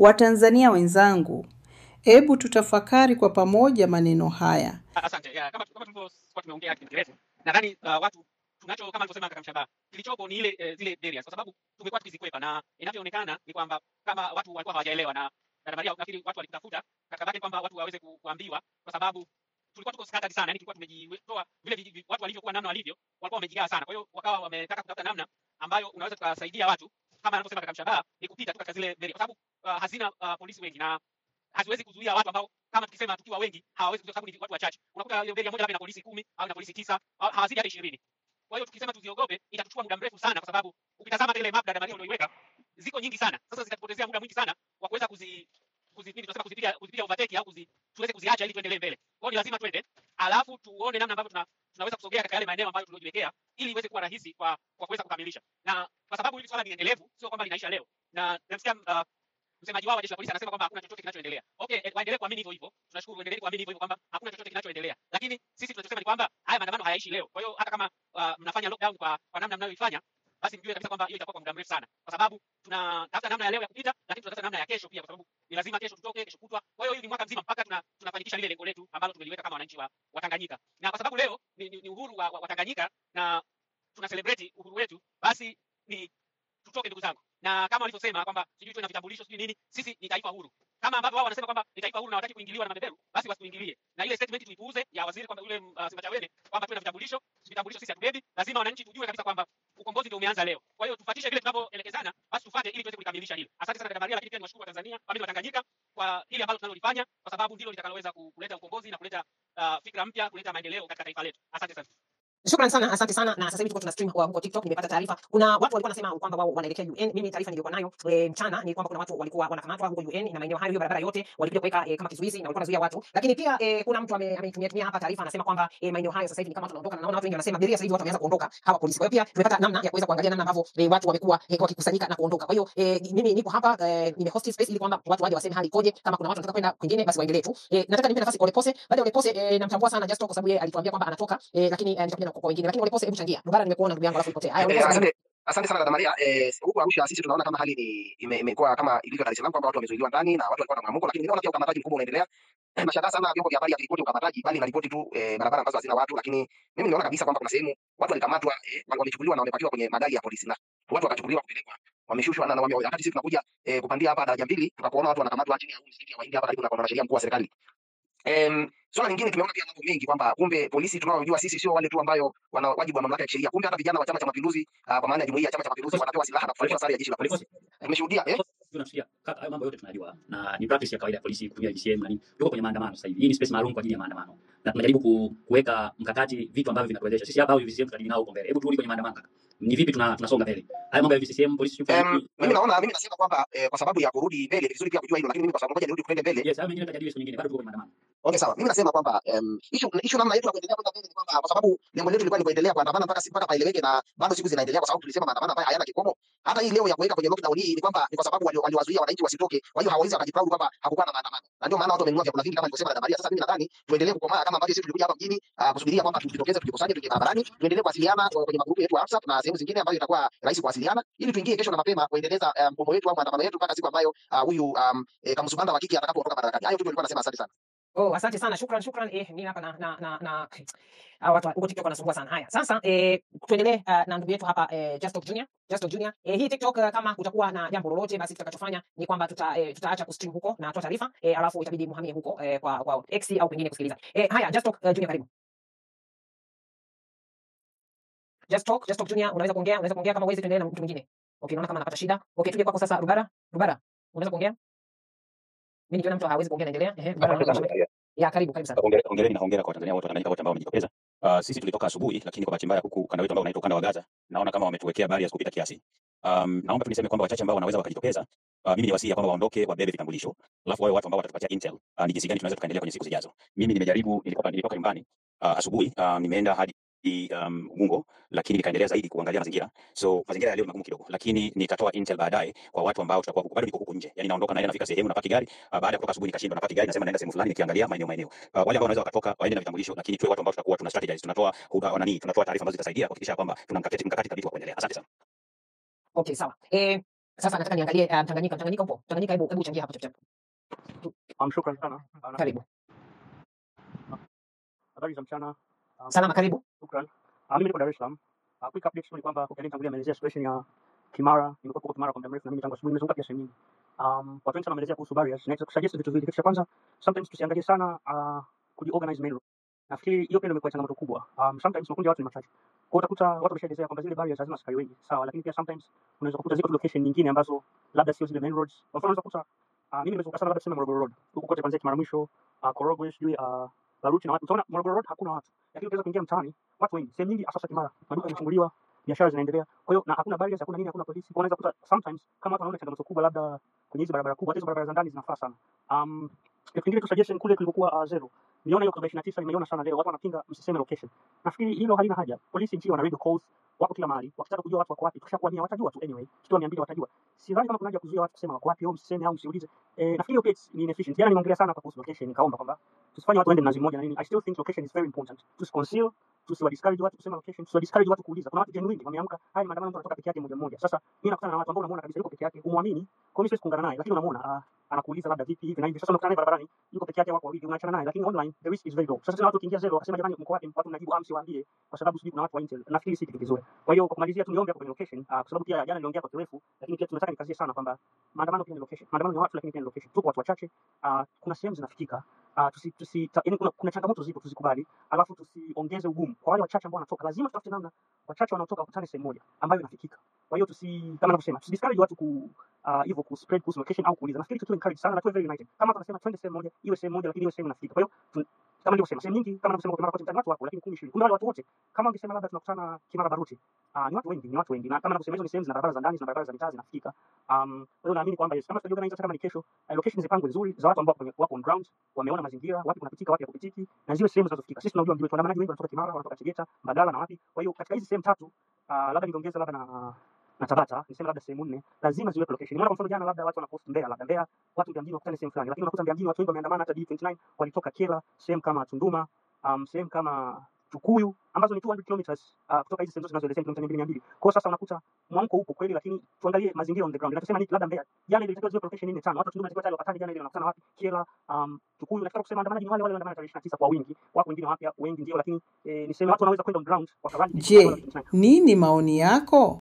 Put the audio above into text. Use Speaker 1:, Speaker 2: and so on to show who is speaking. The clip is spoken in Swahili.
Speaker 1: Watanzania wenzangu, hebu tutafakari kwa pamoja maneno haya.
Speaker 2: Asante. Kama tulivyokuwa tumeongea Kiingereza, nadhani watu tunacho kama alivyosema kaka Mshaba, kilichopo ni ile zile barriers, kwa sababu tumekuwa tukizikwepa na inavyoonekana ni kwamba kama watu walikuwa hawajaelewa, na dada Maria nafikiri watu walitafuta katika baki kwamba watu waweze kuambiwa, kwa sababu tulikuwa tuko scattered sana, yani tulikuwa tumejitoa vile watu walivyokuwa namna walivyo, walikuwa wamejigaa sana. Kwa hiyo wakawa wametaka kutafuta namna ambayo unaweza kusaidia watu kama anavyosema kaka Mshaba, ni kupita tu katika zile barriers, kwa sababu hazina polisi wengi na haziwezi kuzuia watu ambao kama tukisema tukiwa wengi hawawezi, kwa sababu ni watu wachache. Unakuta ile beria moja labda ina polisi 10 au ina polisi 9 au hawazidi hata 20. Kwa hiyo tukisema tuziogope itachukua muda mrefu sana, kwa sababu ukitazama ile map dada Maria ulioiweka ziko nyingi sana. Sasa zitatupotezea muda mwingi sana wa kuweza tunasema kuzipiga overtake au tuweze kuziacha ili tuendelee mbele. Kwa hiyo ni lazima twende, alafu tuone namna ambavyo tunaweza kusogea katika yale maeneo ambayo tuliojiwekea ili iweze kuwa rahisi kwa kuweza kukamilisha. Na kwa sababu hili swala ni endelevu, sio kwamba linaisha leo. Na namsikia msemaji wao wa jeshi la polisi anasema kwamba hakuna chochote kinachoendelea. Okay, waendelee kuamini hivyo hivyo. Tunashukuru, waendelee kuamini hivyo hivyo kwamba hakuna chochote kinachoendelea. Lakini sisi tunachosema ni kwamba haya maandamano hayaishi leo. Kwa hiyo hata kama mnafanya lockdown kwa namna mnayoifanya, basi mjue kabisa kwamba hiyo itakuwa kwa muda mrefu sana. Kwa sababu tunatafuta namna ya leo ya kupita, lakini tunatafuta namna ya kesho pia, kwa sababu ni lazima kesho tutoke, kesho kutwa. Kwa hiyo hii ni mwaka mzima mpaka tunafanikisha lile lengo letu ambalo tumeliweka kama wananchi wa Tanganyika. Na kwa sababu leo ni uhuru wa Tanganyika na tuna celebrate uhuru wetu, basi ni tutoke ndugu zangu. Na kama walivyosema kwamba sijui tuwe na vitambulisho sijui nini, sisi ni taifa huru. Kama ambavyo wao wanasema kwamba ni taifa huru na hawataki kuingiliwa na mabeberu, basi wasituingilie. Na ile statement tuipuuze ya waziri kwamba yule Simbachawene kwamba tuwe na vitambulisho sisi hatubebi. Lazima wananchi tujue kabisa kwamba ukombozi ndio umeanza leo. Kwa hiyo tufuatishe vile tunavyoelekezana, basi tufuate ili tuweze kulikamilisha hilo. Asante sana dada Maria, lakini pia niwashukuru wa Tanzania, wa Tanganyika kwa hili ambalo tunalolifanya, kwa sababu ndilo litakaloweza kuleta ukombozi na kuleta fikra mpya, kuleta maendeleo katika taifa letu. Asante sana.
Speaker 3: Shukrani sana, asante sana. Na sasa hivi tuko tuna stream huko TikTok. Nimepata taarifa kuna watu walikuwa wanasema kwamba wao wanaelekea UN. Mimi taarifa nilikuwa nayo mchana ni kwamba kuna watu walikuwa wanakamatwa huko UN na maeneo hayo, barabara yote walikuja kuweka kama kizuizi na walikuwa wanazuia watu. Lakini pia kuna mtu amenitumia hapa taarifa anasema kwamba maeneo hayo sasa hivi ni kama watu wanaondoka, na naona watu wengi wanasema beria sasa hivi watu wameanza kuondoka hawa polisi. Kwa hiyo pia tumepata namna ya kuweza kuangalia namna ambavyo watu wamekuwa wakikusanyika na kuondoka. Kwa hiyo mimi niko hapa nimehost space ili kwamba watu waje waseme hali ikoje, kama kuna watu wanataka kwenda kwingine basi waendelee tu. Nataka nimpe nafasi Ole Pose. Baada ya Ole Pose namtambua sana Just Talk kwa sababu yeye alituambia kwamba anatoka, lakini nitakuja na kwa wengine. Lakini Ole Pose, hebu changia. Rubara, nimekuona ndugu yangu alafu ipotea. Haya,
Speaker 4: asante sana dada Maria. Huko Arusha sisi tunaona kama hali imekuwa kama ilivyo Dar es Salaam, kwamba watu wamezuiliwa ndani na watu walikuwa na mwamuko, lakini ninaona pia ukamataji mkubwa unaendelea. Nashangaa sana vyombo vya habari haviripoti ukamataji, bali inaripoti tu barabara ambazo hazina watu, lakini mimi niliona kabisa kwamba kuna sehemu watu walikamatwa, wamechukuliwa na wamepakiwa kwenye magari ya polisi, na watu wakachukuliwa kupelekwa, wameshushwa na wakati sisi tunakuja kupandia hapa daraja mbili, tukaona watu wanakamatwa chini ya msikiti ya Wahindi hapa karibu na kwa sheria mkuu wa serikali. Swala lingine tumeona pia mambo mengi kwamba kumbe polisi tunaojua sisi sio wale tu ambao wana wajibu wa mamlaka ya sheria. Kumbe hata vijana wa Chama cha Mapinduzi, kwa maana ya jumuiya ya Chama cha Mapinduzi, wanapewa silaha na kuvalishwa sare ya jeshi la polisi. Tumeshuhudia
Speaker 5: tunasikia kaka, hayo mambo yote tunajua na ni practice ya kawaida ya polisi kutumia GCM na nini. Tuko kwenye maandamano sasa hivi. Hii ni space maalum kwa ajili ya maandamano. Na tunajaribu kuweka mkakati, vitu ambavyo vinatuwezesha. Sisi hapa VCM tutadili nao huko mbele. Hebu turudi kwenye maandamano kaka. Ni vipi tunasonga mbele? Hayo mambo ya VCM polisi
Speaker 4: mimi nasema kwamba kwa sababu ya kurudi mbele ni vizuri pia kujua hilo, lakini mimi kwa sababu ngoja nirudi kwenda mbele.
Speaker 5: Yes, hayo mengine tutajadili siku nyingine. Bado tuko kwenye maandamano.
Speaker 4: Okay, sawa. Mimi nasema kwamba issue namna yetu ya kuendelea kwenda mbele ni kwamba kwa sababu lengo letu lilikuwa ni kuendelea kuandamana mpaka paeleweke, na bado siku zinaendelea, kwa sababu tulisema maandamano ambayo hayana kikomo. Hata hii leo ya kuweka kwenye lockdown hii ni kwamba ni kwa sababu waliwazuia wananchi wasitoke. Kwa hiyo hawawezi wakajiproud kwamba hakukuwa na maandamano. Na ndio maana watu wamenunua vyakula vingi kama nilivyosema na Maria. Sasa mimi nadhani tuendelee kukomaa kama ambavyo sisi tulikuja hapa mjini kusubiria kwamba tujitokeze, tujikusanye, tuje barabarani, tuendelee kuwasiliana kwenye magrupu yetu ya WhatsApp na sehemu zingine ambayo itakuwa rahisi kuwasiliana, ili tuingie kesho na mapema kuendeleza mgomo wetu au maandamano yetu mpaka siku ambayo huyu Kamusubanda wa kike atakapoondoka madarakani. Hayo tu nilikuwa nasema. Asante sana.
Speaker 3: Asante sana. Shukran. Mimi hapa na watu huko TikTok wanasumbua sana. Haya. Sasa tuendelee na ndugu yetu hapa Just Talk Junior. Hii TikTok kama kutakuwa na jambo lolote, basi tutakachofanya ni kwamba tutaacha kustream huko na toa taarifa, alafu itabidi muhamie huko kwa X au pengine kusikiliza. Haya, Just Talk Junior, karibu. Just Talk Junior, unaweza kuongea kama uwezi, tuendelee na mtu mwingine. Okay, naona kama anapata shida. Okay, tuje kwako sasa Rubara, unaweza kuongea? Mimi nikiona mtu hawezi kuongea, naendelea. Ya, karibu sana.
Speaker 5: Hongereni na hongera kwa Tanzania wote, Tanganyika wote ambao wamejitokeza. Sisi tulitoka asubuhi, lakini kwa bahati mbaya huku kanda wetu ambao unaitwa ukanda wa Gaza, naona kama wametuwekea barriers kupita kiasi. Naomba tu niseme kwamba wachache ambao wanaweza wakajitokeza, mimi niwasia kwamba waondoke, wabebe vitambulisho, alafu wao watu ambao watatupatia intel ni jinsi gani tunaweza tukaendelea kwenye siku zijazo. Mimi nimejaribu, nilitoka nyumbani asubuhi, nimeenda hadi Ubungo, lakini nikaendelea zaidi kuangalia mazingira. So mazingira ya leo ni magumu kidogo, lakini nitatoa intel baadaye kwa watu ambao tutakuwa bado niko huko nje. Yaani naondoka naenda nafika sehemu napaki gari, baada ya kutoka asubuhi nikashindwa napaki gari, nasema naenda sehemu fulani nikiangalia maeneo. Wale ambao wanaweza wakatoka waende na vitambulisho, lakini tuwe watu ambao tutakuwa tuna strategize, tunatoa taarifa ambazo zitasaidia kuhakikisha kwamba tuna mkakati thabiti wa kuendelea. Asante sana.
Speaker 3: Okay, sawa. Sasa nataka niangalie Tanganyika. Tanganyika upo? Tanganyika, hebu changia hapo chap.
Speaker 6: Shukran sana.
Speaker 3: Karibu.
Speaker 6: Habari za mchana.
Speaker 3: Salama, karibu.
Speaker 6: Shukran. Mimi niko Dar es Salaam. Quick update ni kwamba kwa nitangulia maelezea situation ya Kimara. Nimekuwa huko Kimara kwa muda mrefu na mimi tangu asubuhi nimezunguka pia sehemu nyingi. Watu wengi sana wameelezea kuhusu barriers. Na suggest vitu viwili. Kitu cha kwanza, sometimes tusiangalie sana kujiorganize main road. Nafikiri hiyo pia imekuwa changamoto kubwa. Sometimes makundi ya watu ni machache. Kwa utakuta watu wameshaelezea kwamba zile barriers lazima askari wengi. Sawa, lakini pia sometimes unaweza kukuta ziko location nyingine ambazo labda sio zile main roads. Kwa mfano unaweza kukuta mimi nimezunguka sana labda tuseme Morogoro Road. Huko kote kuanzia Kimara mwisho, Korogwe, sijui Baruti na watu. Utaona Morogoro Road hakuna watu. Lakini ukiweza kuingia mtaani, watu wengi. Sehemu nyingi hasa Kimara, maduka yamefunguliwa, biashara zinaendelea. Kwa hiyo na hakuna barriers, hakuna nini, hakuna polisi. Kwa unaweza kukuta sometimes kama watu wanaona changamoto kubwa labda kwenye hizo barabara kubwa, hizo barabara za ndani zinafaa sana. Kitu kingine tu suggestion kule kulikuwa zero. Niona hiyo Oktoba 29 nimeiona sana leo watu wanapinga msiseme location. Nafikiri hilo halina haja. Polisi nchi wana radio calls, wako kila mahali. Wakitaka kujua watu wako wapi, tukishakuania watajua tu anyway. Kitu 200 watajua. Sidhani kama kuna haja kuzuia watu kusema wako wapi au msiseme au msiulize. Nafikiri hiyo page ni inefficient. Jana nimeongelea sana kuhusu location, nikaomba kwamba tusifanye watu waende mnazi mmoja na nini. I still think location is very important. Tusiconceal, tusiwadiscourage watu kusema location, tusiwadiscourage watu kuuliza. Kuna watu genuine wameamka, haya maandamano mtu anatoka peke yake mmoja mmoja. Sasa mimi nakutana na watu ambao unamuona kabisa yuko peke yake, umwamini. Kwa mimi siwezi kuungana naye, lakini unamuona anakuuliza labda vipi hivi na hivi. Sasa unakutana naye barabarani, yuko peke yake, wako wawili, unaachana naye, lakini online the risk is very low. Sasa tena watu kiingia zero, wakasema jamani mko wapi? Watu mnajibu msiwaambie kwa sababu sijui kuna watu wa intel. Nafikiri si kitu kizuri. Kwa hiyo kwa kumalizia tu niombe hapo kwenye location, kwa sababu pia jana niliongea kwa kirefu, lakini pia tunataka nikazie sana kwamba maandamano pia ni location. Maandamano ni watu lakini pia ni location. Tuko watu wachache, kuna sehemu zinafikika. Yaani kuna changamoto zipo tuzikubali, alafu tusiongeze ugumu. Kwa wale wachache ambao wanatoka, lazima tutafute namna wachache wanaotoka wakutane sehemu moja ambayo inafikika. Kwa hiyo kama ninavyosema, tusidiscourage watu hivyo ku spread kuhusu location au kuuliza. Nafikiri tu encourage sana na tuwe very united. Kama tunasema twende sehemu moja, iwe sehemu moja lakini iwe sehemu inafikika. Kwa hiyo kama nilivyosema, sehemu nyingi kama ninavyosema kwa mara watu wako lakini 10 20. Kuna wale watu wote. Kama ungesema labda tunakutana Kimara Baruti, ni watu wengi, ni watu wengi. Na kama ninavyosema hizo ni sehemu za barabara za ndani, na barabara za mitaa zinafikika. Kwa hiyo naamini kwamba kama tutajiorganize kama ni kesho, location zipangwe nzuri za watu ambao wako on ground, wameona mazingira, wapi kunapitika, wapi hakupitiki, na ziwe sehemu zinazofikika. Sisi tunajua mji wetu, waandamanaji wengi wanatoka Kimara, wanatoka Tegeta, Mbagala na wapi. Kwa hiyo katika hizi sehemu tatu, labda ningeongeza labda na Tabata, niseme labda sehemu 4, lazima ziwe location. Unaona kwa mfano jana labda watu wanapost Mbeya, labda Mbeya watu ndio mjini wakutane sehemu fulani, lakini unakuta Mbeya mjini watu wengi wameandamana, hata D29 walitoka Kela, sehemu kama Tunduma, sehemu kama Tukuyu ambazo ni 200 kilometers kutoka hizi sehemu zinazoelekea kilomita 200. Kwa sasa unakuta mwamko upo kweli, lakini tuangalie mazingira on the ground. Ninasema ni labda Mbeya jana ilitakiwa ziwe location 4 5, watu Tunduma ilitakiwa tayari wakatane jana ile wanakutana wapi? Kela, Tukuyu. Nataka kusema maandamanaji ni wale wanaandamana tarehe 29 kwa wingi, wako wengine wapya wengi ndio, lakini niseme watu wanaweza kwenda on ground wakavani.
Speaker 1: Je, nini maoni yako?